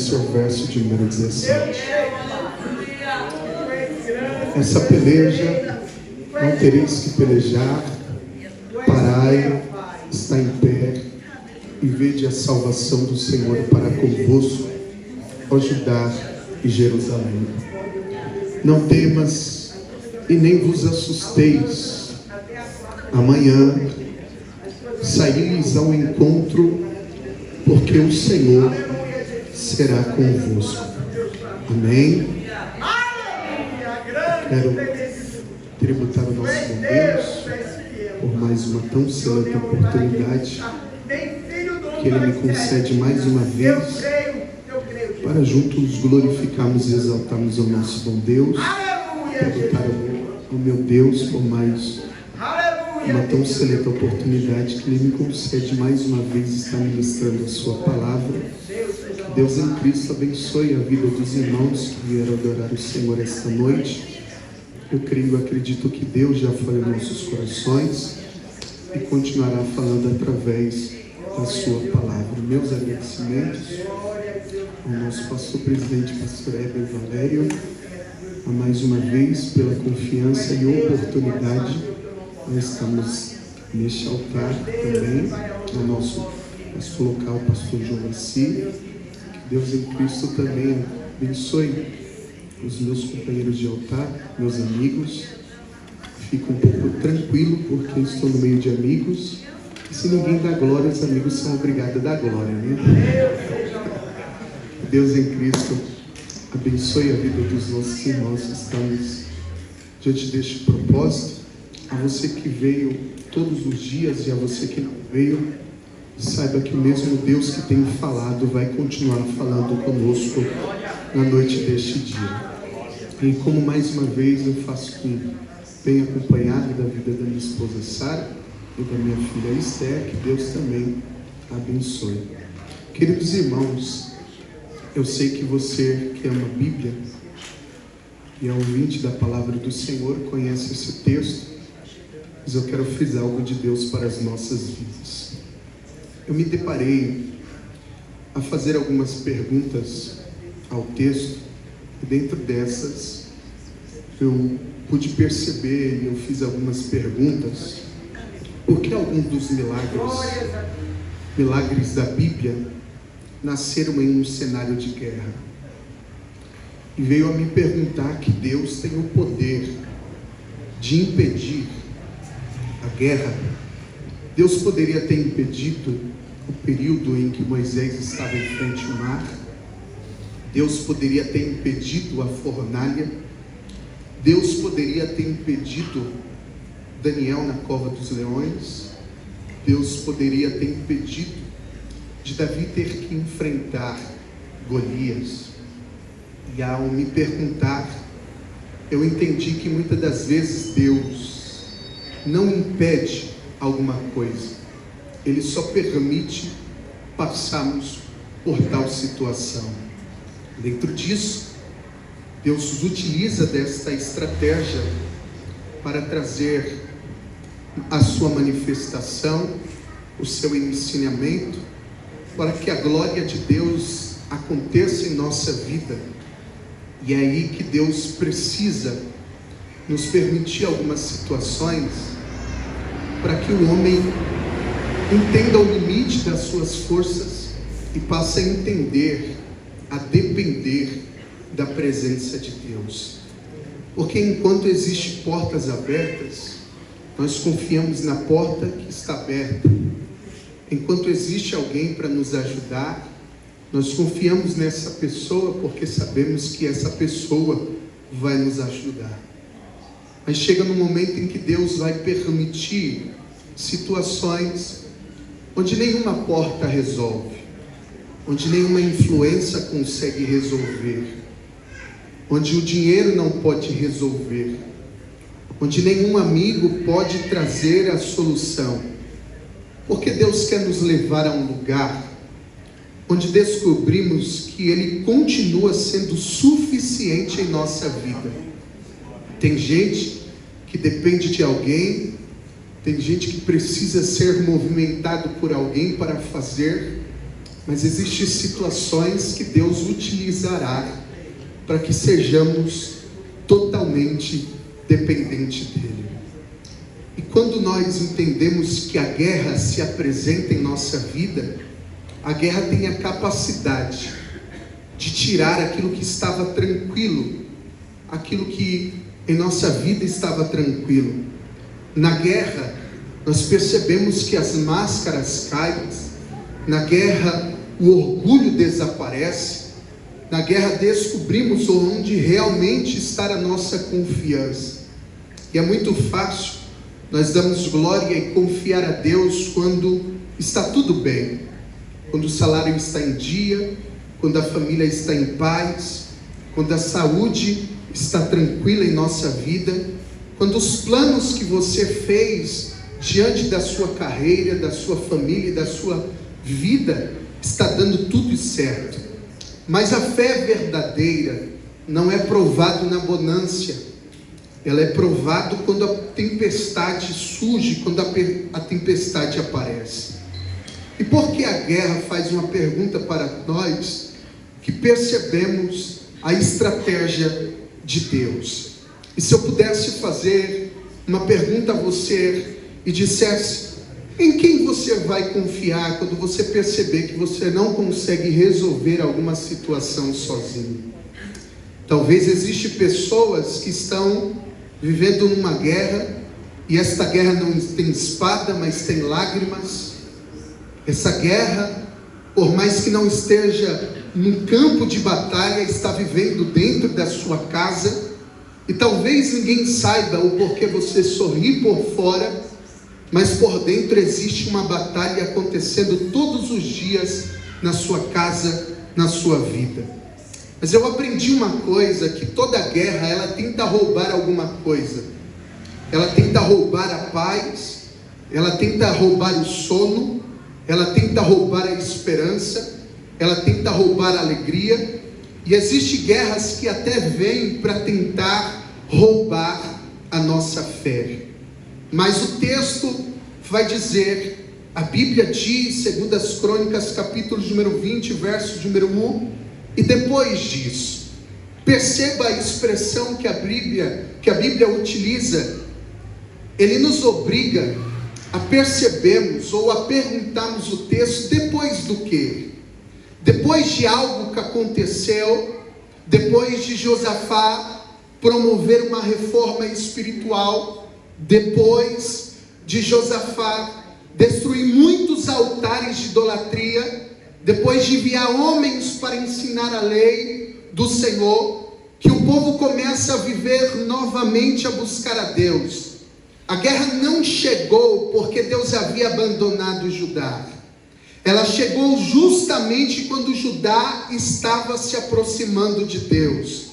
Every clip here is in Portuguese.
esse é o verso de número 17. Essa peleja não tereis que pelejar, parai, está em pé, e vede a salvação do Senhor para convosco, ó Judá e Jerusalém. Não temas e nem vos assusteis. Amanhã saireis ao encontro, porque o Senhor será convosco. Amém. Quero tributar o nosso bom Deus por mais uma tão excelente oportunidade que Ele me concede mais uma vez para juntos glorificarmos e exaltarmos ao nosso bom Deus. Tributar ao meu Deus por mais uma tão excelente oportunidade que Ele me concede mais uma vez estar ministrando a sua palavra. Deus em Cristo abençoe a vida dos irmãos que vieram adorar o Senhor esta noite. Eu creio e acredito que Deus já falou em nossos corações e continuará falando através da sua palavra. Meus agradecimentos ao nosso pastor presidente, pastor Heber Valério, a mais uma vez pela confiança e oportunidade. Nós estamos neste altar também, no nosso local, pastor João Assi. Que Deus em Cristo também abençoe os meus companheiros de altar, meus amigos. Fico um pouco tranquilo porque estou no meio de amigos. E se ninguém dá glória, os amigos são obrigados a dar glória, né? Deus em Cristo abençoe a vida dos nossos irmãos que estamos diante deste propósito. A você que veio todos os dias e a você que não veio, saiba que o mesmo Deus que tem falado vai continuar falando conosco na noite deste dia. E como mais uma vez eu faço com bem acompanhado da vida da minha esposa Sara e da minha filha Esther, que Deus também abençoe. Queridos irmãos, eu sei que você que ama a Bíblia e é ouvinte da palavra do Senhor conhece esse texto, mas eu quero frisar algo de Deus para as nossas vidas. Eu me deparei a fazer algumas perguntas ao texto, e dentro dessas eu pude perceber e eu fiz algumas perguntas. Por que alguns dos milagres da Bíblia nasceram em um cenário de guerra? E veio a me perguntar que Deus tem o poder de impedir a guerra. Deus poderia ter impedido o período em que Moisés estava em frente ao mar. Deus poderia ter impedido a fornalha. Deus poderia ter impedido Daniel na cova dos leões. Deus poderia ter impedido de Davi ter que enfrentar Golias. E ao me perguntar, eu entendi que muitas das vezes Deus não impede alguma coisa, Ele só permite passarmos por tal situação. Dentro disso, Deus utiliza desta estratégia para trazer a sua manifestação, o seu ensinamento, para que a glória de Deus aconteça em nossa vida. E é aí que Deus precisa nos permitir algumas situações para que o homem entenda o limite das suas forças e passe a entender, a depender da presença de Deus. Porque enquanto existem portas abertas, nós confiamos na porta que está aberta. Enquanto existe alguém para nos ajudar, nós confiamos nessa pessoa porque sabemos que essa pessoa vai nos ajudar. Mas chega no momento em que Deus vai permitir situações onde nenhuma porta resolve, onde nenhuma influência consegue resolver, onde o dinheiro não pode resolver, onde nenhum amigo pode trazer a solução. Porque Deus quer nos levar a um lugar onde descobrimos que Ele continua sendo suficiente em nossa vida. Tem gente que depende de alguém, tem gente que precisa ser movimentado por alguém para fazer, mas existem situações que Deus utilizará para que sejamos totalmente dependentes dEle. E quando nós entendemos que a guerra se apresenta em nossa vida, a guerra tem a capacidade de tirar aquilo que estava tranquilo, aquilo que em nossa vida estava tranquilo. Na guerra, nós percebemos que as máscaras caem, na guerra o orgulho desaparece, na guerra descobrimos onde realmente está a nossa confiança. E é muito fácil nós damos glória e confiar a Deus quando está tudo bem, quando o salário está em dia, quando a família está em paz, quando a saúde está tranquila em nossa vida, quando os planos que você fez diante da sua carreira, da sua família e da sua vida está dando tudo certo. Mas a fé verdadeira não é provado na bonância, ela é provado quando a tempestade surge, quando a tempestade aparece. E por que a guerra faz uma pergunta para nós que percebemos a estratégia de Deus? E se eu pudesse fazer uma pergunta a você e dissesse: em quem você vai confiar quando você perceber que você não consegue resolver alguma situação sozinho? Talvez existam pessoas que estão vivendo numa guerra, e esta guerra não tem espada, mas tem lágrimas. Essa guerra, por mais que não esteja num campo de batalha, está vivendo dentro da sua casa, e talvez ninguém saiba o porquê você sorri por fora, mas por dentro existe uma batalha acontecendo todos os dias na sua casa, na sua vida. Mas eu aprendi uma coisa, que toda guerra, ela tenta roubar alguma coisa. Ela tenta roubar a paz, ela tenta roubar o sono, ela tenta roubar a esperança, ela tenta roubar a alegria. E existem guerras que até vêm para tentar roubar a nossa fé. Mas o texto vai dizer, a Bíblia diz, 2 Crônicas, capítulo número 20, verso número 1, e depois disso, perceba a expressão que a Bíblia utiliza. Ele nos obriga a percebermos ou a perguntarmos o texto depois do quê? Depois de algo que aconteceu, depois de Josafá promover uma reforma espiritual, depois de Josafá destruir muitos altares de idolatria, depois de enviar homens para ensinar a lei do Senhor, que o povo começa a viver novamente, a buscar a Deus. A guerra não chegou porque Deus havia abandonado Judá. Ela chegou justamente quando Judá estava se aproximando de Deus.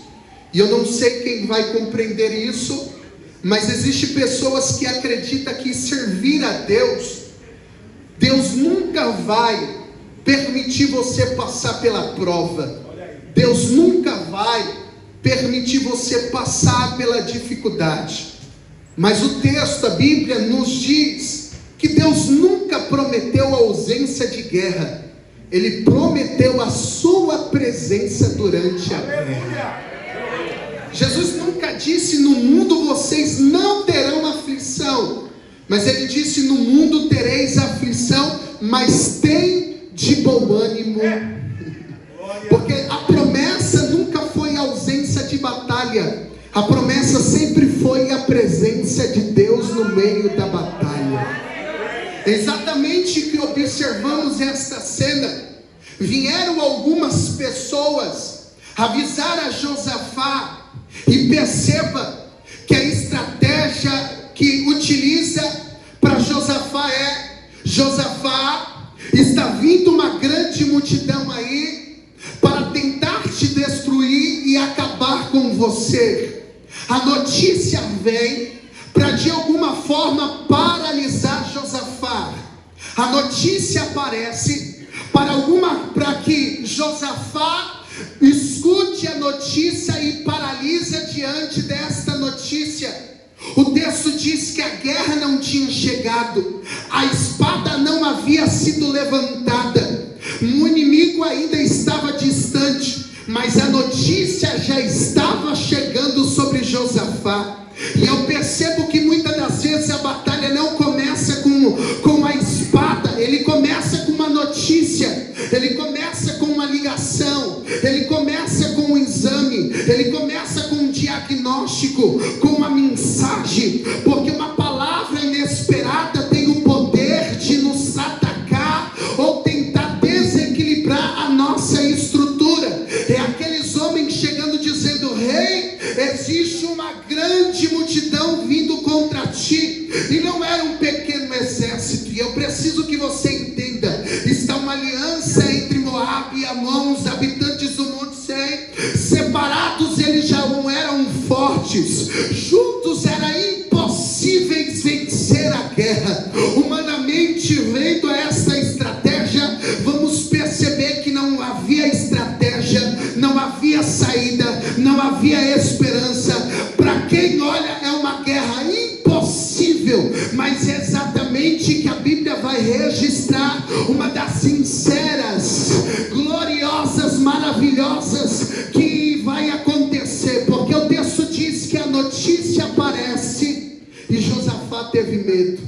E eu não sei quem vai compreender isso, mas existem pessoas que acreditam que servir a Deus, Deus nunca vai permitir você passar pela prova. Deus nunca vai permitir você passar pela dificuldade. Mas o texto, a Bíblia nos diz que Deus nunca prometeu a ausência de guerra. Ele prometeu a sua presença durante a guerra. Jesus nunca disse: no mundo vocês não terão aflição. Mas ele disse: no mundo tereis aflição, mas tem de bom ânimo. Porque a promessa nunca foi a ausência de batalha. A promessa sempre foi a presença de Deus no meio da batalha. Exatamente o que observamos esta cena. Vieram algumas pessoas avisar a Josafá, e perceba que a estratégia que utiliza para Josafá é: Josafá, está vindo uma grande multidão aí para tentar te destruir e acabar com você. A notícia vem para de alguma forma paralisar Josafá. A notícia aparece para que Josafá escute a notícia e paralisa diante desta notícia. O texto diz que a guerra não tinha chegado, a espada não havia sido levantada, O inimigo ainda estava distante, mas a notícia já estava chegando sobre Josafá. E eu percebo que muitas das vezes a batalha não começa com a espada, ele começa com uma notícia, ele começa com uma ligação, ele começa com um exame, ele começa com um diagnóstico, com uma mensagem, porque uma palavra inesperada tem o poder de nos atacar ou tentar desequilibrar a nossa estrutura. É aqueles homens chegando dizendo: rei, existe uma grande multidão vindo contra ti, e não era um pequeno exército. E eu preciso que você entenda: está uma aliança entre Moabe e Amon, os habitantes do Monte Seir. Separados eles já não eram fortes, juntos era impossível vencer a guerra. Humanamente vendo esta estratégia, vamos perceber que não havia estratégia, não havia saída, não havia esperança. Para quem olha, é uma guerra impossível, mas é exatamente que a Bíblia vai registrar uma das sinceras, gloriosas, maravilhosas que vai acontecer, porque o texto diz que a notícia aparece e Josafá teve medo.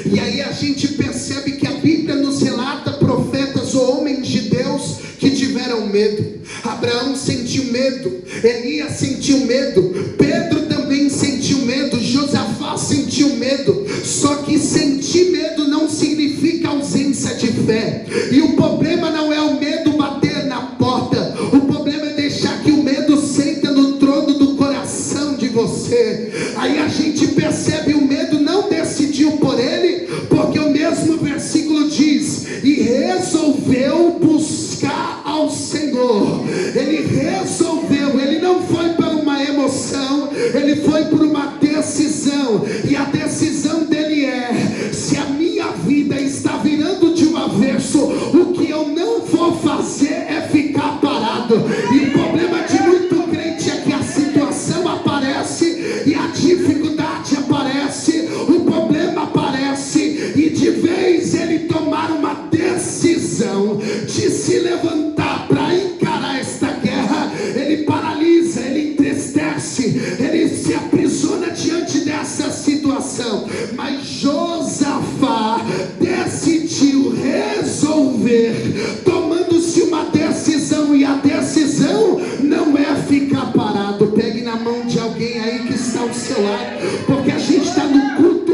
E aí a gente percebe que a Bíblia nos relata profetas ou homens de Deus que tiveram medo. Abraão sentiu medo, Elias sentiu medo, Pedro também sentiu medo, Josafá sentiu medo. Só que sentir medo não significa ausência de fé. E o problema não é o medo bater na porta, o problema é deixar que o medo senta no trono do coração de você. Aí a gente percebe: o medo não decidiu por ele, porque o mesmo versículo diz: e resolveu buscar ao Senhor. Ele resolveu, ele não foi para uma emoção, ele foi por uma decisão. E a decisão dele é: se a minha vida está virando de um avesso, o que eu não vou fazer é ficar parado. E o problema de muito crente é que a situação aparece e a dificuldade aparece, o problema aparece, e de vez ele tomar uma decisão de se levantar para encarar esta guerra, ele paralisa, ele entristece, ele se aprisiona diante dessa situação. Mas Josafá decidiu resolver, tomando-se uma decisão, e a decisão não é ficar parado. Pegue na mão de alguém aí que está ao seu lado, porque a gente está no culto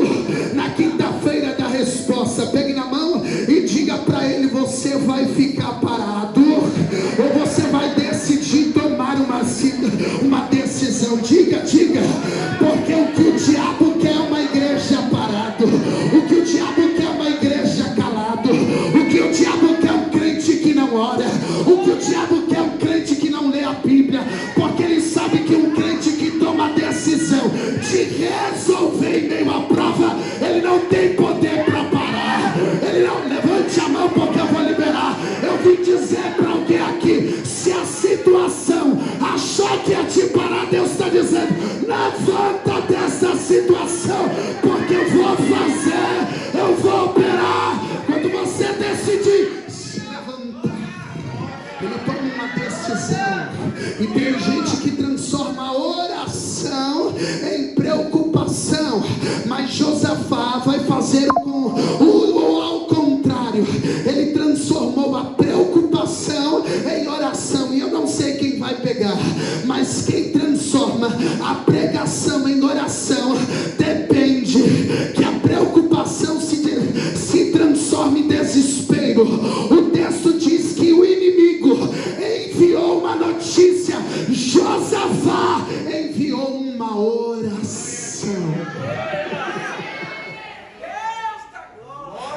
na quinta-feira da resposta. Pegue na mão e diga para ele: você vai ficar parado ou você vai decidir tomar uma decisão? Diga, porque o que o diabo quer é uma igreja parado, o que o diabo quer é uma igreja calado, o que o diabo quer é um crente que não ora, o que o diabo quer é um crente que não lê a Bíblia, porque ele sabe que um crente que toma a decisão de resolver em meio à prova, ele não tem poder para parar. Ele não, levante a mão porque eu vou liberar. Eu vim dizer para alguém aqui: se a situação achou que ia te parar, Deus está dizendo: levanta dessa situação, porque eu vou fazer, eu vou operar. Quando você decidir se levantar, ele toma uma decisão. E tem gente que transforma a oração em preocupação, mas Josafá vai fazer ao contrário. Ele transformou a preocupação em oração. E eu não sei quem vai pegar, mas quem transforma a pregação em oração depende que a preocupação se transforme em desespero. O texto diz que o inimigo enviou uma notícia, Josafá enviou uma oração.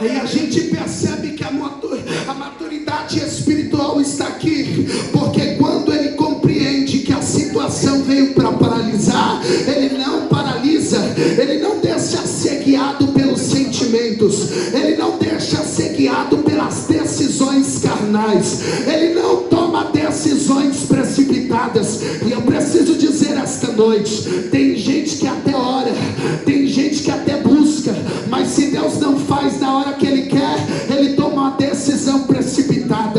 E a gente percebe que a maturidade espiritual está aqui, porque quando ele compreende que a situação veio para paralisar, ele não paralisa, ele não deixa ser guiado pelos sentimentos, ele não deixa ser guiado pelas decisões carnais, ele não toma decisões precipitadas. E eu preciso dizer esta noite: tem gente que até ora, tem gente que até busca, mas se Deus não faz na hora que ele quer, ele toma uma decisão precipitada.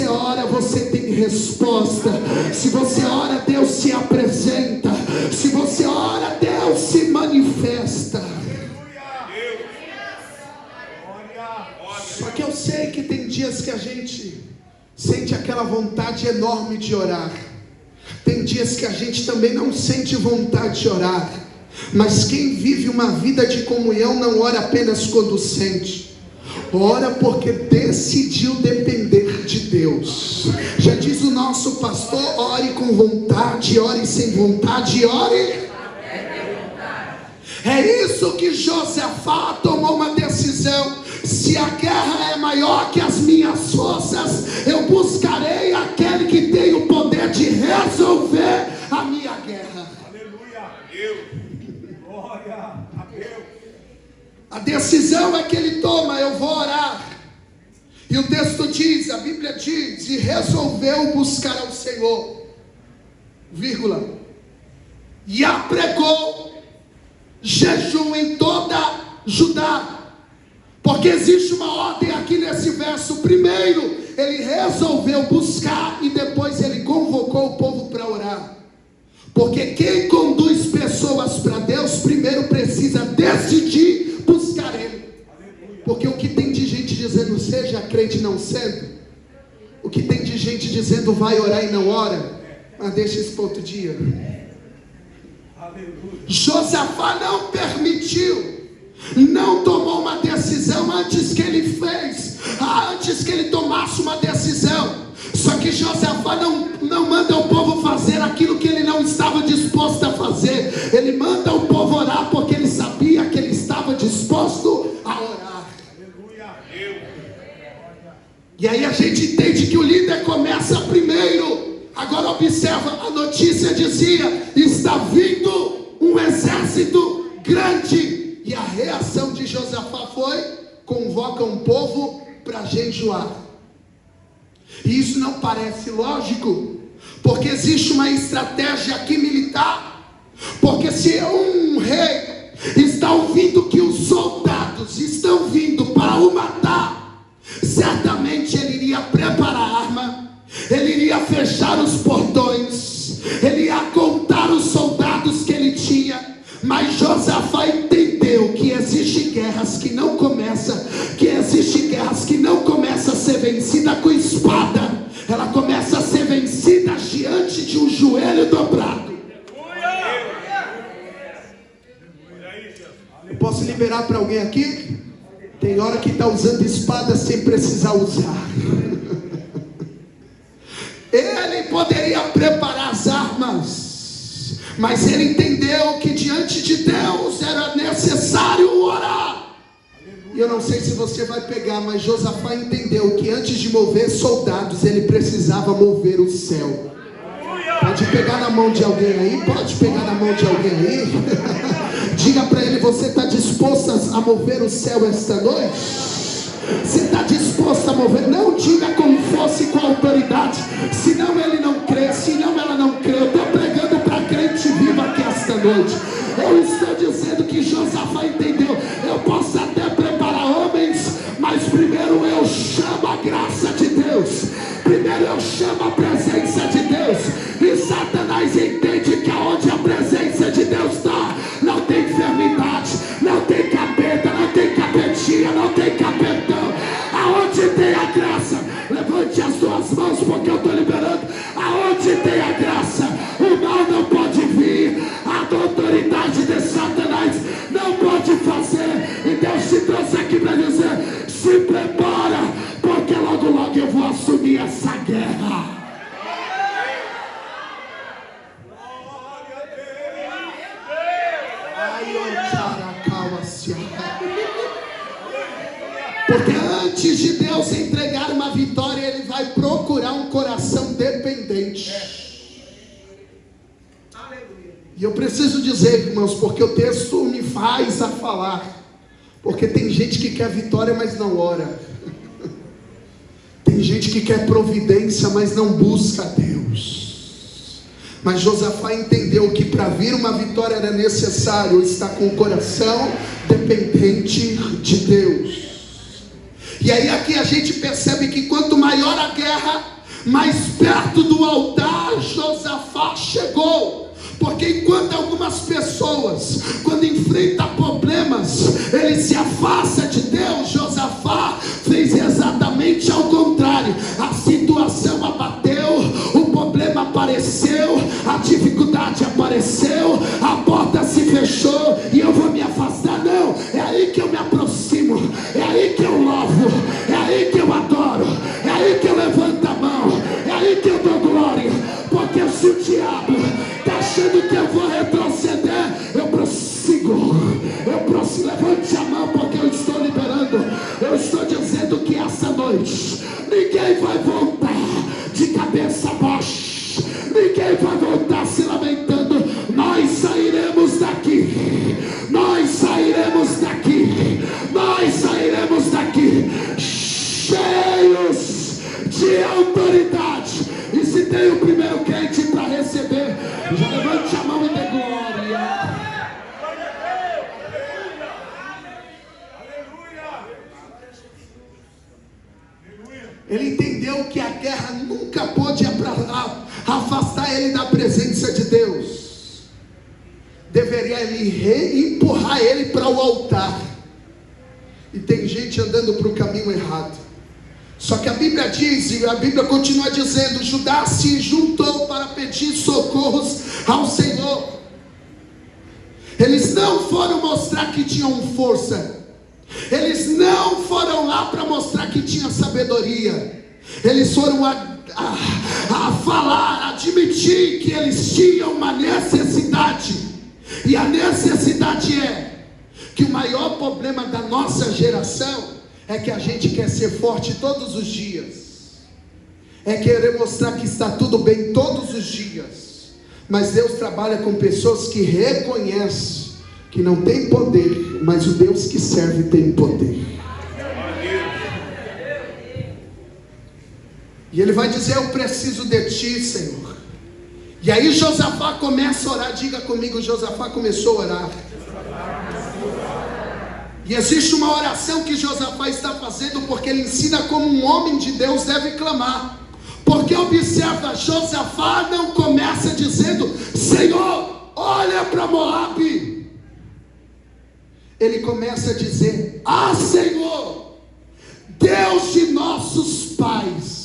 você ora, você tem resposta. Se você ora, Deus se apresenta. Se você ora, Deus se manifesta. Só que eu sei que tem dias que a gente sente aquela vontade enorme de orar. Tem dias que a gente também não sente vontade de orar. Mas quem vive uma vida de comunhão não ora apenas quando sente. Ora porque decidiu depender de Deus. Já diz o nosso pastor: ore com vontade, ore sem vontade, ore. É isso que Josafá tomou uma decisão. Se a guerra é maior que as minhas forças, eu buscarei aquele que tem o poder de resolver a minha guerra. Aleluia. Glória a Deus. A decisão é que ele toma: eu vou orar. E o texto diz, a Bíblia diz, e resolveu buscar ao Senhor, vírgula, e apregou jejum em toda Judá. Porque existe uma ordem aqui nesse verso. Primeiro ele resolveu buscar e depois ele convocou o povo para orar. Porque quem conduz pessoas para Deus primeiro precisa decidir buscar Ele. Porque o que tem de gente dizendo seja crente não sendo, o que tem de gente dizendo vai orar e não ora, mas deixa isso para outro dia. Josafá não permitiu, não tomou uma decisão antes que ele fez, antes que ele tomasse uma decisão. Só que Josafá não manda o povo fazer aquilo que ele não estava disposto a fazer. Ele manda o povo orar porque ele sabia que ele estava disposto a orar. E aí a gente entende que o líder começa primeiro. Agora observa, a notícia dizia: está vindo um exército grande. E a reação de Josafá foi: convoca um povo para jejuar. E isso não parece lógico, porque existe uma estratégia aqui militar. Porque se um rei está ouvindo que os soldados estão vindo para o matar, certamente ele iria preparar arma, ele iria fechar os portões, ele ia contar os soldados que ele tinha. Mas Josafá entendeu que existem guerras que não começam a ser vencida com espada. Ela começa a ser vencida diante de um joelho dobrado. Eu posso liberar para alguém aqui? Tem hora que está usando espada sem precisar usar. Ele poderia preparar as armas, mas ele entendeu que diante de Deus era necessário orar. E eu não sei se você vai pegar, mas Josafá entendeu que antes de mover soldados, ele precisava mover o céu. Pode pegar na mão de alguém aí? Pode pegar na mão de alguém aí? Diga para ele: você está disposto a mover o céu esta noite? Você está disposto a mover? Não diga como fosse com autoridade, senão ele não crê, senão ela não crê. Eu estou pregando para crente vivo aqui esta noite. Eu estou dizendo que Josafá entendeu: eu posso até preparar homens, mas primeiro eu chamo a graça de Deus, primeiro eu chamo a presença de Deus. E Satanás entende que aonde a presença de Deus está, não tem enfermidade, não tem capeta, não tem capetinha, não tem capetão. Aonde tem a graça, levante as suas mãos, porque eu estou liberando. Aonde tem a graça, o mal não pode vir, a autoridade de Satanás não pode fazer. E Deus te trouxe aqui para dizer: se prepara, porque logo logo eu vou assumir essa guerra. Porque antes de Deus entregar uma vitória, Ele vai procurar um coração dependente. E eu preciso dizer, irmãos, porque o texto me faz a falar. Porque tem gente que quer vitória, mas não ora. Tem gente que quer providência, mas não busca a Deus. Mas Josafá entendeu que para vir uma vitória era necessário estar com o coração dependente de Deus. E aí aqui a gente percebe que quanto maior a guerra, mais perto do altar Josafá chegou. Porque enquanto algumas pessoas, quando enfrentam problemas, ele se afasta de Deus, Josafá fez exatamente ao contrário. A situação abateu, o problema apareceu, a dificuldade apareceu, a porta se fechou, e eu vou me afastar? Não, é aí que eu me aproximo, é aí que eu louvo, é aí que eu adoro, é aí que eu levanto a mão, é aí que eu dou glória. Porque se o diabo está achando que eu vou retroceder, eu prossigo. Levante a mão, porque eu estou liberando, eu estou dizendo que essa noite ninguém vai voltar de cabeça baixa, ninguém vai voltar se lamentando. Nós sairemos daqui, nós sairemos daqui, nós sairemos daqui cheios de autoridade. E se tem o primeiro crente para receber, já levante a mão e dê glória. Ele entendeu que a guerra nunca pôde afastar ele da presença de Deus. Deveria ele empurrar ele para o altar. E tem gente andando para o caminho errado. Só que a Bíblia diz, e a Bíblia continua dizendo, Judá se juntou para pedir socorros ao Senhor. Eles não foram mostrar que tinham força, eles não foram lá para mostrar que tinha sabedoria, eles foram a falar, admitir que eles tinham uma necessidade. E a necessidade é que o maior problema da nossa geração é que a gente quer ser forte todos os dias, é querer mostrar que está tudo bem todos os dias. Mas Deus trabalha com pessoas que reconhecem que não tem poder, mas o Deus que serve tem poder. E ele vai dizer: eu preciso de ti, Senhor. E aí Josafá começa a orar. Diga comigo, Josafá começou a orar. E existe uma oração que Josafá está fazendo, porque ele ensina como um homem de Deus deve clamar. Porque observa, Josafá não começa dizendo: Senhor, olha para Moabe. Ele começa a dizer: ah, Senhor, Deus de nossos pais.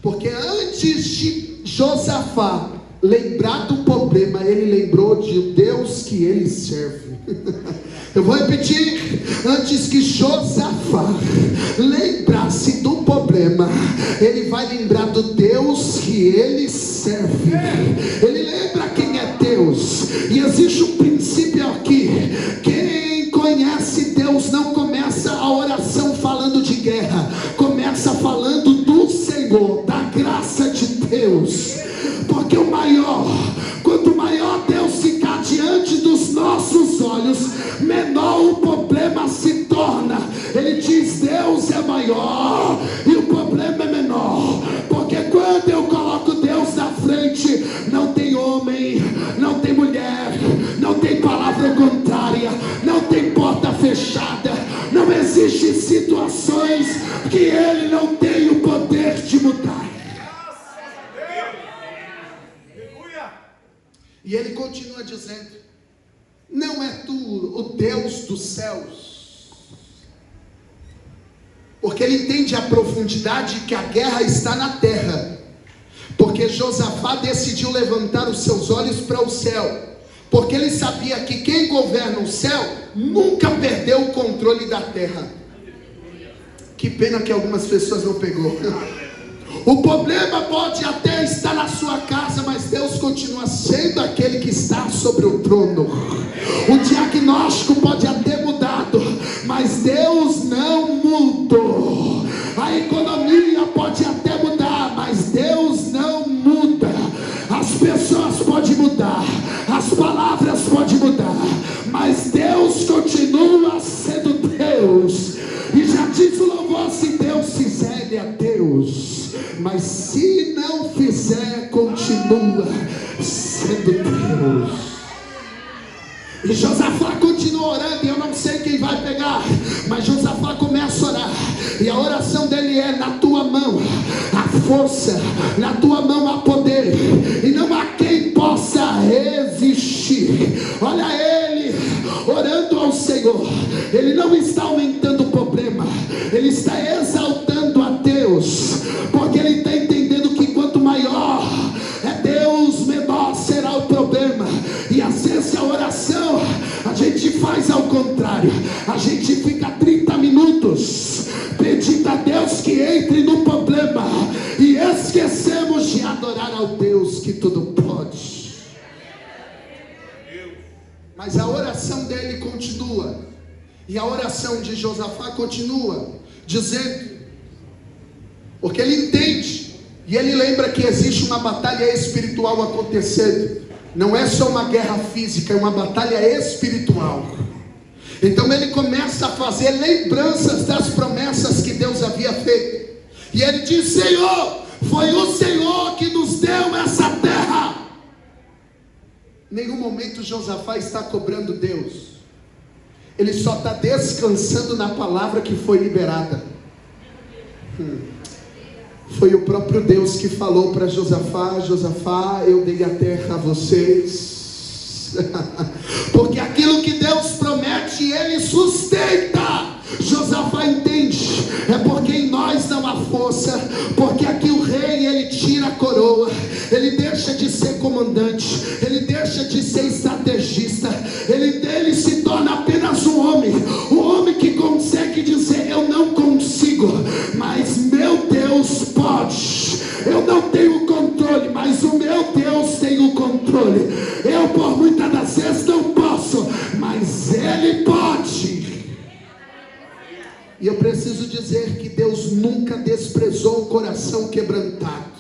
Porque antes de Josafá lembrar do problema, ele lembrou de Deus que ele serve. Eu vou repetir: antes que Josafá lembrasse do problema, ele vai lembrar do Deus que ele serve. Ele lembra quem é Deus. E existe um princípio aqui: quem conhece Deus não começa a oração falando de guerra, começa falando do Senhor, da graça de Deus. Porque quanto maior Deus ficar diante dos nossos olhos, menor o problema se torna. Ele diz: Deus é maior e o problema é menor. Porque quando eu coloco Deus na frente, não tem homem, não tem mulher, não tem palavra contrária, não tem porta fechada, não existem situações que Ele não tem o poder de mudar. E ele continua dizendo: não é tu o Deus dos céus. Porque ele entende a profundidade que a guerra está na terra. Porque Josafá decidiu levantar os seus olhos para o céu. Porque ele sabia que quem governa o céu nunca perdeu o controle da terra. Que pena que algumas pessoas não pegou. O problema pode até estar na sua casa, mas Deus continua sendo aquele que está sobre o trono. O diagnóstico pode até mudado, mas Deus não mudou. A economia pode até mudar, mas Deus não muda. As pessoas podem mudar, as palavras podem mudar, mas Deus continua sendo Deus. E já diz o louvor: se Deus fizer, Ele é Deus. Mas se não fizer, continua sendo Deus. E Josafá continua orando. E eu não sei quem vai pegar, mas Josafá começa a orar. E a oração dele é: na tua mão força, na tua mão há poder, e não há quem possa resistir. Olha ele orando ao Senhor, ele não está aumentando o problema, ele está exaltando a Deus, porque ele está entendendo que quanto maior é Deus, menor será o problema. E às vezes a oração a gente faz ao contrário, a gente fica 30 minutos pedindo a Deus que entre no problema e esquecemos de adorar ao Deus que tudo pode. Mas a oração dele continua, e a oração de Josafá continua dizendo, porque ele entende e ele lembra que existe uma batalha espiritual acontecendo. Não é só uma guerra física, é uma batalha espiritual. Então ele começa a fazer lembranças das promessas que Deus havia feito. E ele diz: Senhor, foi o Senhor que nos deu essa terra. Em nenhum momento Josafá está cobrando Deus. Ele só está descansando na palavra que foi liberada. Foi o próprio Deus que falou para Josafá: Josafá, eu dei a terra a vocês. Porque aquilo que Deus promete, Ele sustenta. Josafá entende, é porque em nós não há força, porque aqui o rei, ele tira a coroa, ele deixa de ser comandante, ele deixa de ser estrategista, ele se torna apenas um homem que consegue dizer: eu não consigo, mas meu Deus pode. Eu não tenho controle, mas o meu Deus tem o controle. Eu por muitas das vezes não posso, mas Ele pode. E eu preciso dizer que Deus nunca desprezou um coração quebrantado,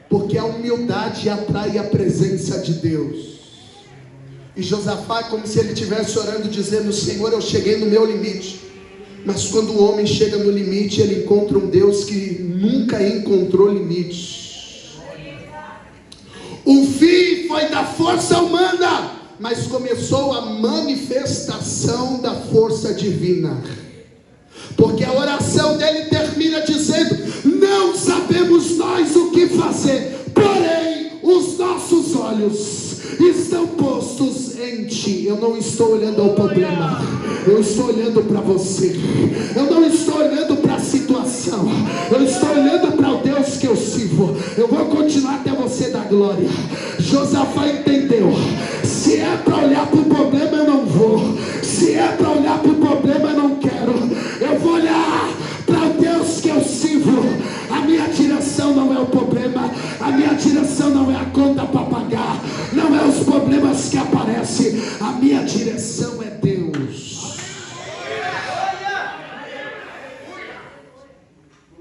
porque a humildade atrai a presença de Deus. E Josafá é como se ele estivesse orando, dizendo: Senhor, eu cheguei no meu limite. Mas quando o homem chega no limite, ele encontra um Deus que nunca encontrou limite. O fim foi da força humana, mas começou a manifestação da força divina. Porque a oração dele termina dizendo: não sabemos nós o que fazer, porém os nossos olhos estão postos em ti. Eu não estou olhando ao problema, eu estou olhando para você. Eu não estou olhando para a situação, eu estou olhando para o Deus que eu sirvo. Eu vou continuar até você dar glória. Josafá entendeu: se é para olhar para o problema, eu não vou. Se é para olhar para o problema, eu não quero. Eu vou olhar para o Deus que eu sirvo. A minha direção não é o problema, a minha direção não é a conta para pagar, não é os problemas que aparecem. A minha direção é Deus.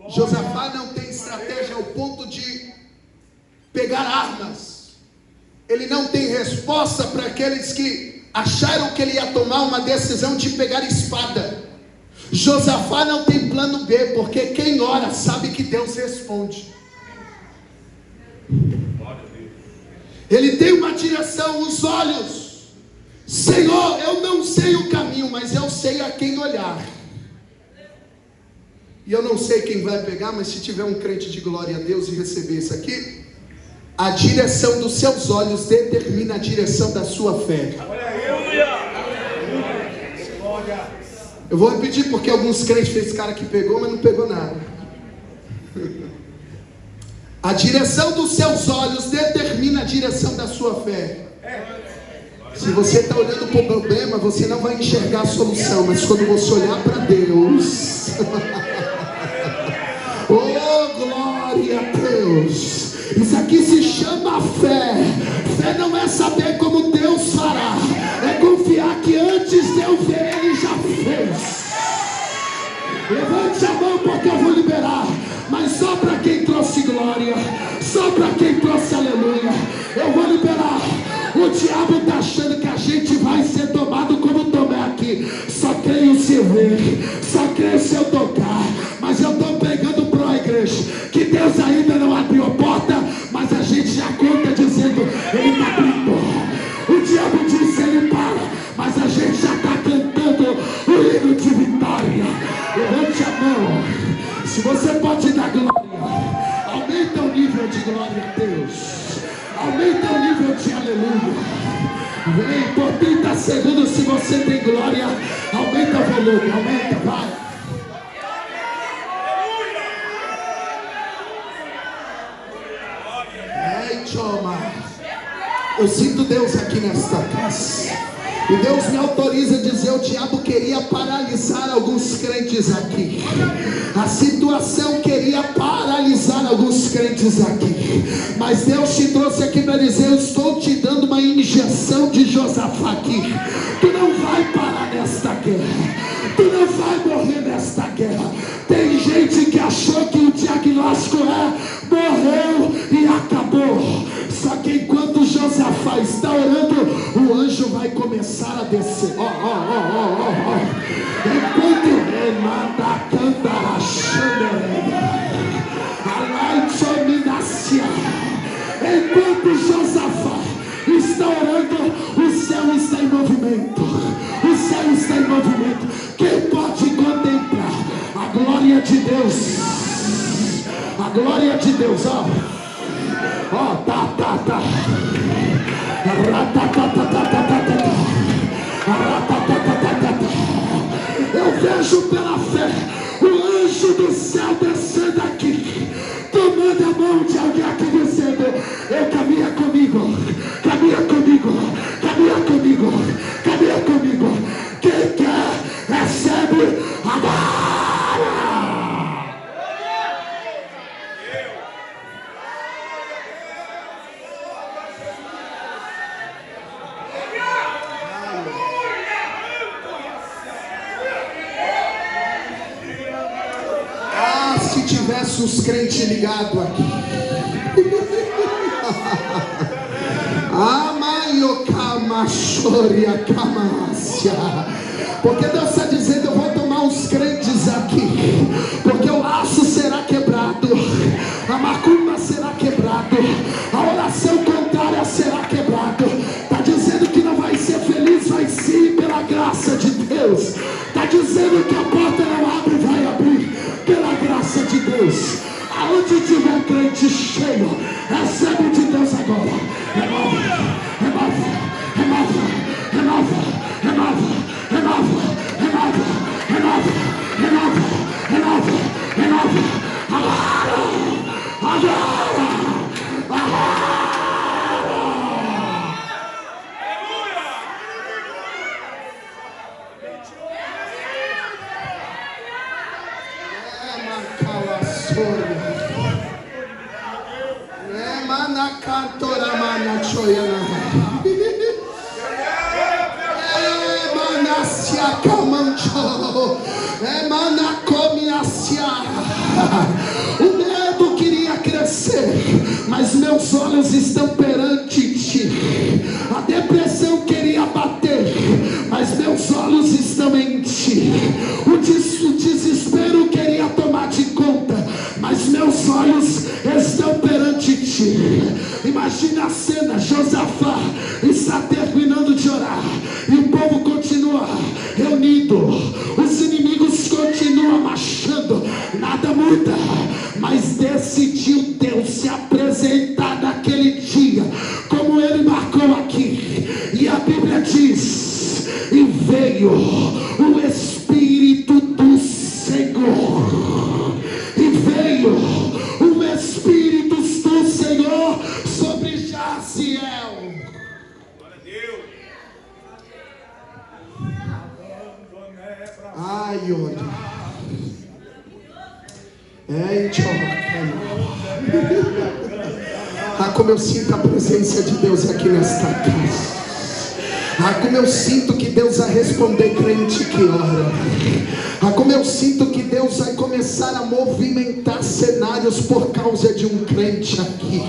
Josafá não tem estratégia ao ponto de pegar armas. Ele não tem resposta para aqueles que acharam que ele ia tomar uma decisão de pegar espada. Josafá não tem plano B, porque quem ora sabe que Deus responde. Ele tem uma direção, os olhos. Senhor, eu não sei o caminho, mas eu sei a quem olhar. E eu não sei quem vai pegar, mas se tiver um crente de glória a Deus e receber isso aqui, a direção dos seus olhos determina a direção da sua fé. Eu vou repetir, porque alguns crentes fez cara que pegou, mas não pegou nada. A direção dos seus olhos determina a direção da sua fé. Se você está olhando para o problema, você não vai enxergar a solução, mas quando você olhar para Deus, oh glória a Deus, isso aqui se chama fé. Fé não é saber como Deus fará, é confiar que antes de eu ver, Ele já fez. Levante a mão, porque eu vou liberar, mas só para quem trouxe glória, só para quem trouxe aleluia. Eu vou liberar. O diabo está achando que a gente vai ser tomado como Tomé aqui. Só creio se ver, só creio se eu tocar. Mas eu estou pregando para a igreja que Deus ainda não abriu a porta, mas a gente já conta dizendo: Ele está abrindo. O diabo disse: Ele para, mas a gente já está cantando o hino de vitória. Levante a mão. Se você pode dar glória, Aumenta o nível de aleluia. Vem por 30 segundos. Se você tem glória, aumenta o volume. Aumenta, vai. Ei, chama. Eu sinto Deus aqui nesta casa. E Deus me autoriza a dizer: o diabo queria paralisar alguns crentes aqui. A situação queria paralisar alguns crentes aqui. Mas Deus te trouxe aqui para dizer: eu estou te dando uma injeção de Josafá aqui. Tu não vai parar nesta guerra. Tu não vai morrer nesta guerra. Tem gente que achou que o diagnóstico morreu e acabou. Só que enquanto Josafá está orando, o anjo vai começar a descer. Enquanto remada canta a xamerega, enquanto Josafá está orando, o céu está em movimento. O céu está em movimento. Quem pode contemplar a glória de Deus? A glória de Deus, tá. Eu vejo pela fé o anjo do céu descendo aqui, tomando a mão de alguém aqui dizendo: caminha comigo, caminha comigo, caminha comigo, caminha comigo. Quem quer, recebe agora. Se tivesse os crentes ligados aqui. Porque Deus está dizendo: eu vou tomar os crentes aqui, porque o laço será quebrado, a macumba será quebrado, a oração contrária será quebrado. Está dizendo que não vai ser feliz, vai sim, pela graça de Deus. Está dizendo que a porta não abre, vai abrir pela graça de Deus. Aonde tiver crente cheio, recebe de Deus agora. Renova, renova, renova, renova, renova, renova, renova, renova, renova, renova, renova. Agora, agora, agora. O medo queria crescer, mas meus olhos estão perante ti. A depressão queria bater, mas meus olhos estão em ti. O desespero queria tomar de conta, mas meus olhos estão perante ti. Imagina a cena: Josafá está terminando de orar e o povo continua reunido, os inimigos continuam marchando, nada muda. Mas decidiu Deus se apresentar naquele dia, como ele marcou aqui. E a Bíblia diz: e veio o Espírito do Senhor, e veio o Espírito do Senhor sobre Jaziel. Glória a Deus. Ai, olha. Como eu sinto a presença de Deus aqui nesta casa. Como eu sinto que Deus vai responder crente que ora. Como eu sinto que Deus vai começar a movimentar cenários por causa de um crente aqui.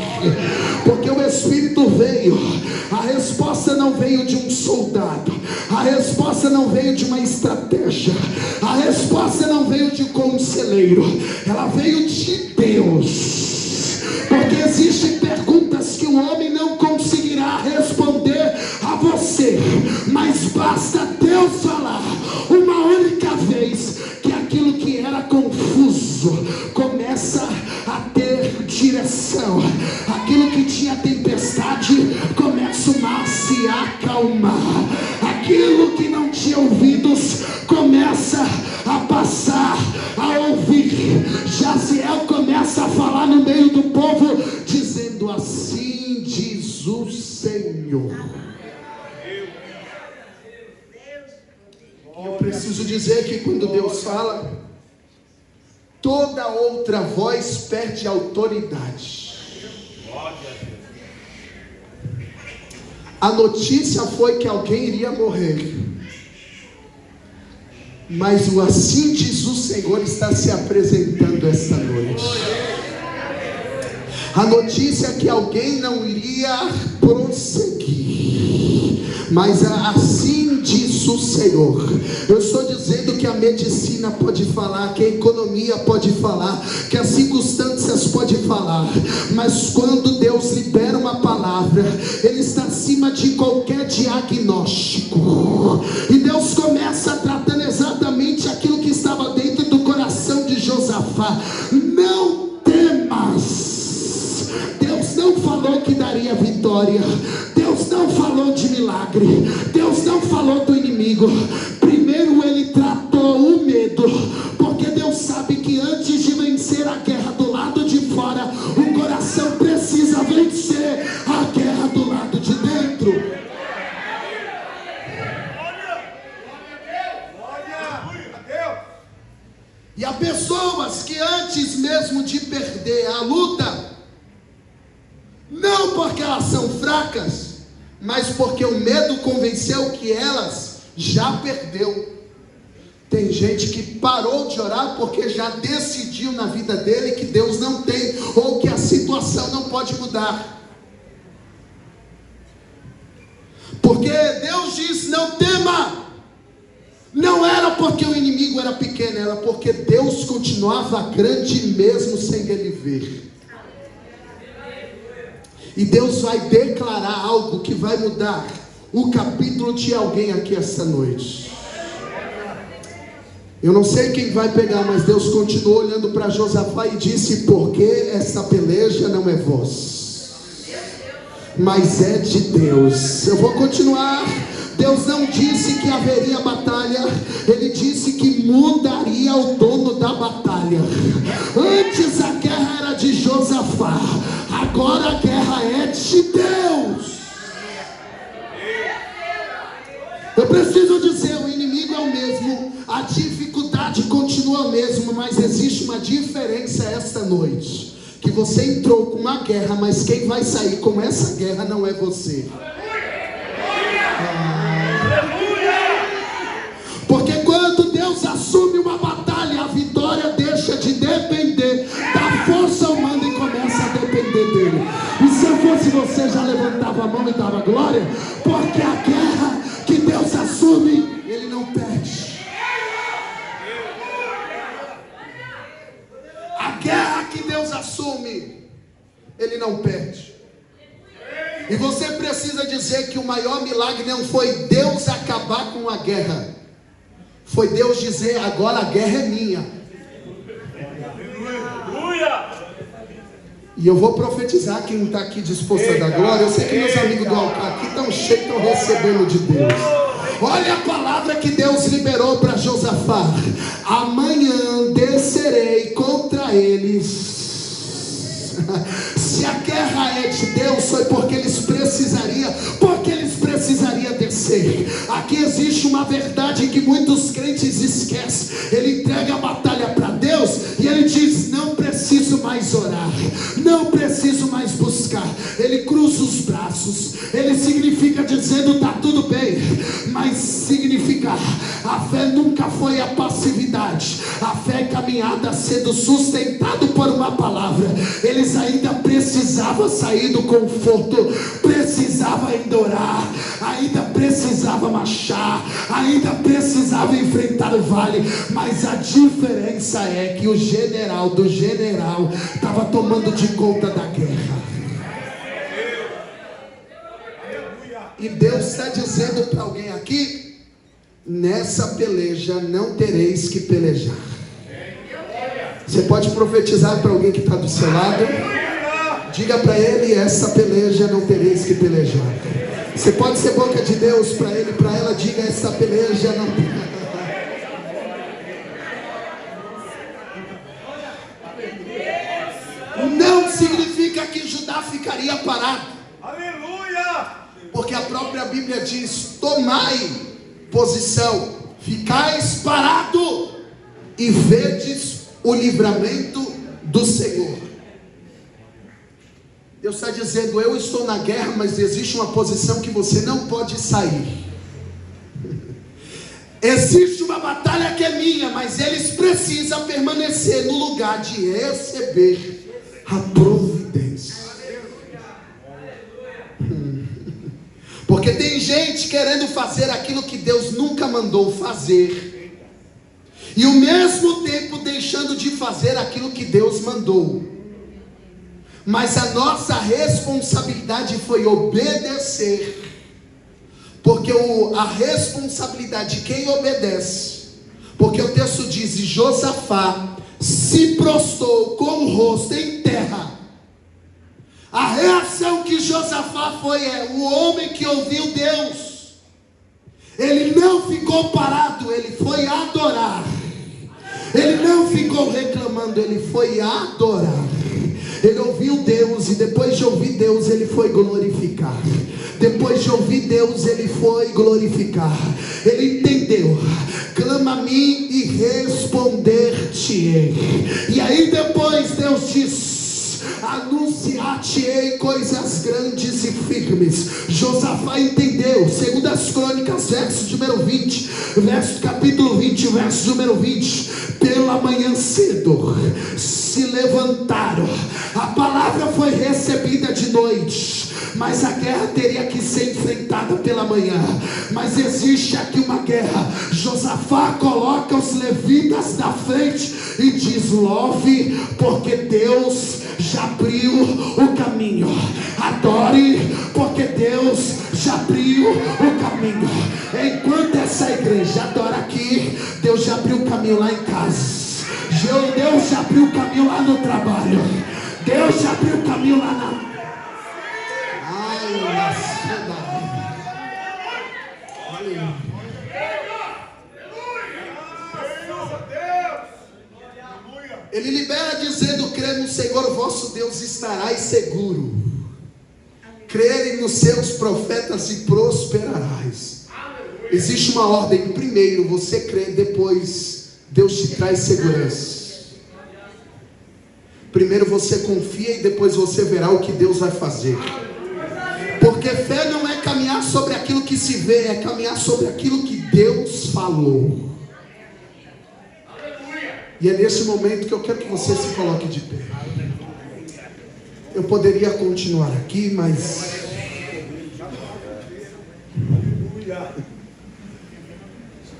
Porque o Espírito veio. A resposta não veio de um soldado. A resposta não veio de uma estratégia. A resposta não veio de um conselheiro. Ela veio de Deus. Porque existem perguntas que o homem não conseguirá responder a você, mas basta Deus falar uma única vez, que aquilo que era confuso começa a ter direção. Aquilo que tinha tempestade, começa o mar a se acalmar. Aquilo que não tinha ouvidos, começa a passar a ouvir. Jaziel começa a falar no meio do povo, dizendo: assim diz o Senhor. Eu preciso dizer que quando Deus fala, toda outra voz perde autoridade. A notícia foi que alguém iria morrer, mas o assim diz o Senhor está se apresentando esta noite. A notícia é que alguém não iria prosseguir, mas assim diz o Senhor. Eu estou dizendo que a medicina pode falar, que a economia pode falar, que as circunstâncias podem falar, mas quando Deus libera uma palavra, Ele está acima de qualquer diagnóstico. E Deus começa tratando exatamente aquilo que estava dentro do coração de Josafá. Não temas. Deus não falou que daria vitória. Deus não falou de milagre. Deus não falou do inimigo. Primeiro Ele tratou o medo, porque Deus sabe que antes de vencer a guerra do lado de fora, o coração precisa vencer a guerra do lado de dentro. E há pessoas que antes mesmo de perder a luta, não porque elas são fracas, mas porque o medo convenceu que elas já perdeu. Tem gente que parou de orar porque já decidiu na vida dele que Deus não tem, ou que a situação não pode mudar. Porque Deus diz: não tema. Não era porque o inimigo era pequeno, era porque Deus continuava grande mesmo sem ele ver. E Deus vai declarar algo que vai mudar o capítulo de alguém aqui essa noite. Eu não sei quem vai pegar, mas Deus continuou olhando para Josafá e disse: porque essa peleja não é vossa, mas é de Deus. Eu vou continuar. Deus não disse que haveria batalha, Ele disse que mudaria o dono da batalha. Antes a guerra era de Josafá, agora a guerra é de Deus. Eu preciso dizer, o inimigo é o mesmo, a dificuldade continua a mesma, mas existe uma diferença esta noite, que você entrou com uma guerra, mas quem vai sair com essa guerra não é você. Porque quando Deus assume uma batalha, a vitória deixa de depender da força humana e começa a depender dele. E se eu fosse você, já levantava a mão e dava glória, porque a guerra que Deus assume, Ele não perde. A guerra que Deus assume, Ele não perde. E você precisa dizer que o maior milagre não foi Deus acabar com a guerra, foi Deus dizer: agora a guerra é minha. E eu vou profetizar, quem está aqui disposto a dar glória. Eu sei que meus amigos do altar aqui estão cheios, estão recebendo de Deus. Olha a palavra que Deus liberou para Josafá: amanhã descerei contra eles. Se a guerra é de Deus, foi porque eles precisariam descer. Aqui existe uma verdade que muitos crentes esquecem. Ele entrega a batalha para Deus e ele diz: não preciso mais orar, não preciso mais buscar. Ele cruza os braços. Ele significa dizendo: tá tudo bem, mas significa, a fé nunca foi a passividade. A fé é caminhada sendo sustentado por uma palavra. Eles ainda precisavam sair do conforto, precisavam ainda orar, ainda precisava marchar, ainda precisava enfrentar o vale. Mas a diferença é que o general do general estava tomando de conta da guerra. E Deus está dizendo para alguém aqui: nessa peleja não tereis que pelejar. Você pode profetizar para alguém que está do seu lado? Diga para ele: essa peleja não tereis que pelejar. Você pode ser boca de Deus para ele, para ela. Diga: essa peleja não. Não significa que Judá ficaria parado. Aleluia! Porque a própria Bíblia diz: tomai posição, ficais parado e vedes o livramento do Senhor. Deus está dizendo: eu estou na guerra, mas existe uma posição que você não pode sair. Existe uma batalha que é minha, mas eles precisam permanecer no lugar de receber a providência. Porque tem gente querendo fazer aquilo que Deus nunca mandou fazer, e ao mesmo tempo deixando de fazer aquilo que Deus mandou. Mas a nossa responsabilidade foi obedecer, porque a responsabilidade de quem obedece, porque o texto diz: e Josafá se prostrou com o rosto em terra. A reação que Josafá foi o homem que ouviu Deus, ele não ficou parado, ele foi adorar. Ele não ficou reclamando, ele foi adorar. Ele ouviu Deus, e depois de ouvir Deus, ele foi glorificar. Depois de ouvir Deus, ele foi glorificar. Ele entendeu: clama a mim e responder-te-ei. E aí depois Deus diz: anunciar-te-ei coisas grandes e firmes. Josafá entendeu. 2 Crônicas, capítulo 20, verso número 20. Pela manhã cedo se levantaram. A palavra foi recebida de noite, mas a guerra teria que ser enfrentada pela manhã. Mas existe aqui uma guerra. Josafá coloca os levitas na frente e diz: louve, porque Deus já abriu o caminho. Adore, porque Deus já abriu o caminho. Enquanto essa igreja adora aqui, Deus já abriu o caminho lá em casa. Deus já abriu o caminho lá no trabalho. Deus já abriu o caminho lá na... Ele libera dizendo: crê no Senhor, o vosso Deus, estarás seguro. Crê nos seus profetas e prosperarás. Existe uma ordem: primeiro você crê, depois Deus te traz segurança. Primeiro você confia e depois você verá o que Deus vai fazer. Porque fé não é caminhar sobre aquilo que se vê, é caminhar sobre aquilo que Deus falou. E é nesse momento que eu quero que você se coloque de pé. Eu poderia continuar aqui, mas...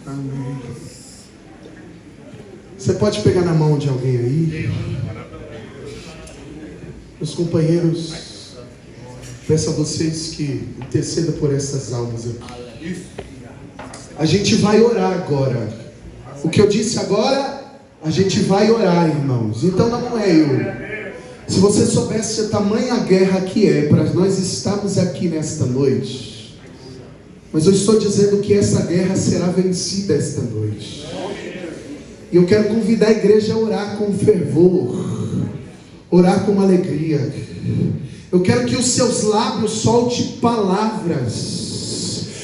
Amém. Você pode pegar na mão de alguém aí? Meus companheiros, peço a vocês que intercedam por essas almas aqui. A gente vai orar agora. O que eu disse agora, a gente vai orar, irmãos. Então não é eu. Se você soubesse a tamanha guerra que é para nós estarmos aqui nesta noite. Mas eu estou dizendo que essa guerra será vencida esta noite. E eu quero convidar a igreja a orar com fervor, orar com alegria. Eu quero que os seus lábios soltem palavras.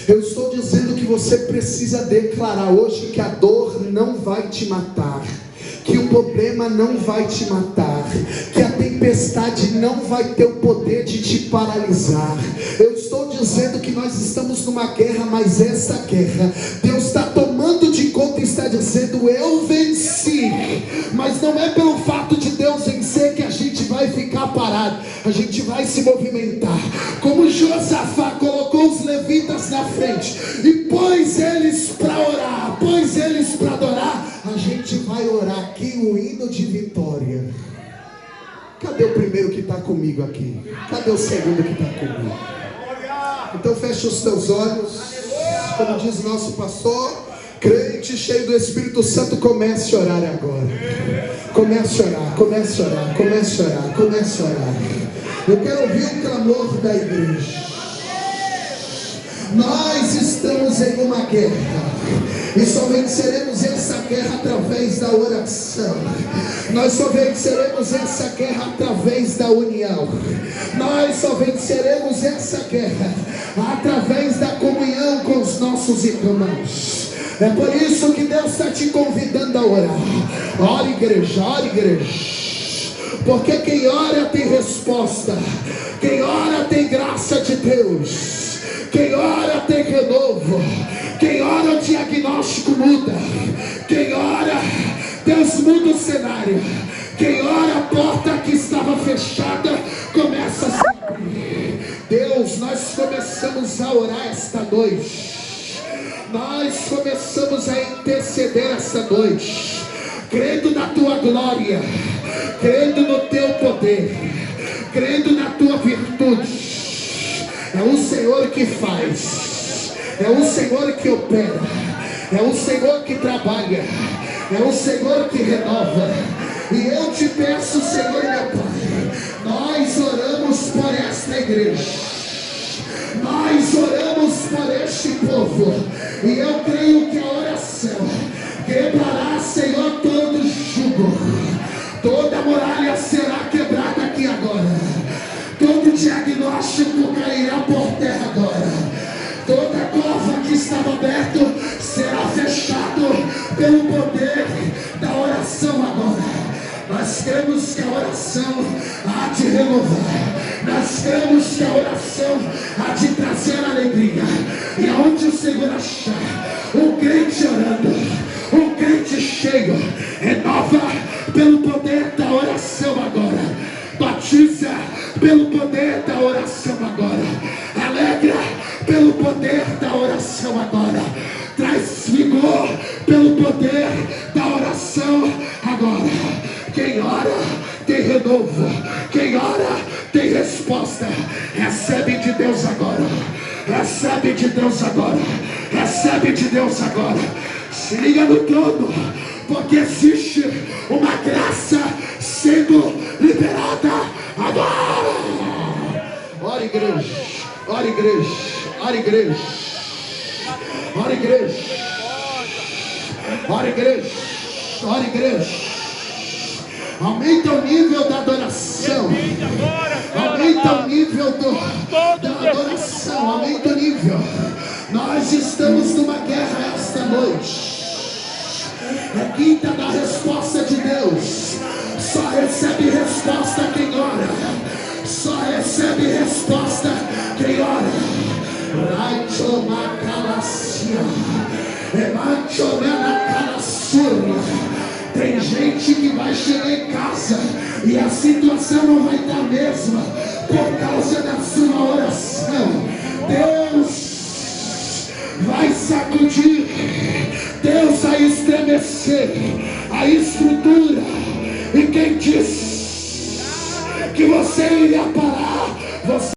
Eu estou dizendo que você precisa declarar hoje que a dor não vai te matar, que o problema não vai te matar, que a tempestade não vai ter o poder de te paralisar. Eu estou dizendo que nós estamos numa guerra, mas essa guerra Deus está tomando de conta e está dizendo: eu venci. Mas não é pelo fato de Deus vencer que a gente vai ficar parado, a gente vai se movimentar. Como Josafá colocou os levitas na frente e pôs eles para orar, pôs eles para adorar, a gente vai orar aqui o hino de vitória. Cadê o primeiro que está comigo aqui? Cadê o segundo que está comigo? Então fecha os teus olhos. Como diz nosso pastor, crente cheio do Espírito Santo, comece a orar agora. Comece a orar, comece a orar, comece a orar, comece a orar. Eu quero ouvir o clamor da igreja. Nós estamos em uma guerra, e só venceremos essa guerra através da oração. Nós só venceremos essa guerra através da união. Nós só venceremos essa guerra através da comunhão com os nossos irmãos. É por isso que Deus está te convidando a orar. Ore, igreja, ore, igreja. Porque quem ora tem resposta. Quem ora tem graça de Deus. Quem ora tem renovo. Quem ora o diagnóstico muda. Quem ora, Deus muda o cenário. Quem ora, a porta que estava fechada começa a se abrir. Deus, nós começamos a orar esta noite. Nós começamos a interceder esta noite, crendo na tua glória, crendo no teu poder, crendo na tua virtude. É o Senhor que faz, é o Senhor que opera, é o Senhor que trabalha, é o Senhor que renova. E eu te peço, Senhor meu Pai, nós oramos por esta igreja, nós oramos por este povo, e eu creio que a oração quebrará, Senhor, todo jugo, toda muralha será quebrada aqui agora, todo diagnóstico cairá por terra agora, toda cova que estava aberta será fechado pelo poder da oração agora. Nós cremos que a oração há de renovar. Nós cremos que a oração há de trazer alegria. E aonde o Senhor achar um crente orando, um crente cheio, renova pelo poder da oração agora. Batiza pelo poder da oração agora. Alegra pelo poder da oração agora. Traz vigor pelo poder da oração agora. Quem ora tem renovo. Quem ora tem resposta. Recebe de Deus agora. Recebe de Deus agora. Recebe de Deus agora. Se liga no trono, porque existe uma graça sendo liberada agora. Ora, igreja. Ora, igreja. Ora, igreja. Ora, igreja. Ora, igreja. Ora, igreja. Aumenta o nível da adoração. Aumenta o nível da adoração. Aumenta o nível. Nós estamos numa guerra esta noite. É quinta da resposta de Deus. Só recebe resposta quem ora. Só recebe resposta quem ora. Tem gente que vai chegar em casa e a situação não vai estar a mesma por causa da sua oração. Deus vai sacudir, Deus vai estremecer a estrutura. E quem disse que você iria parar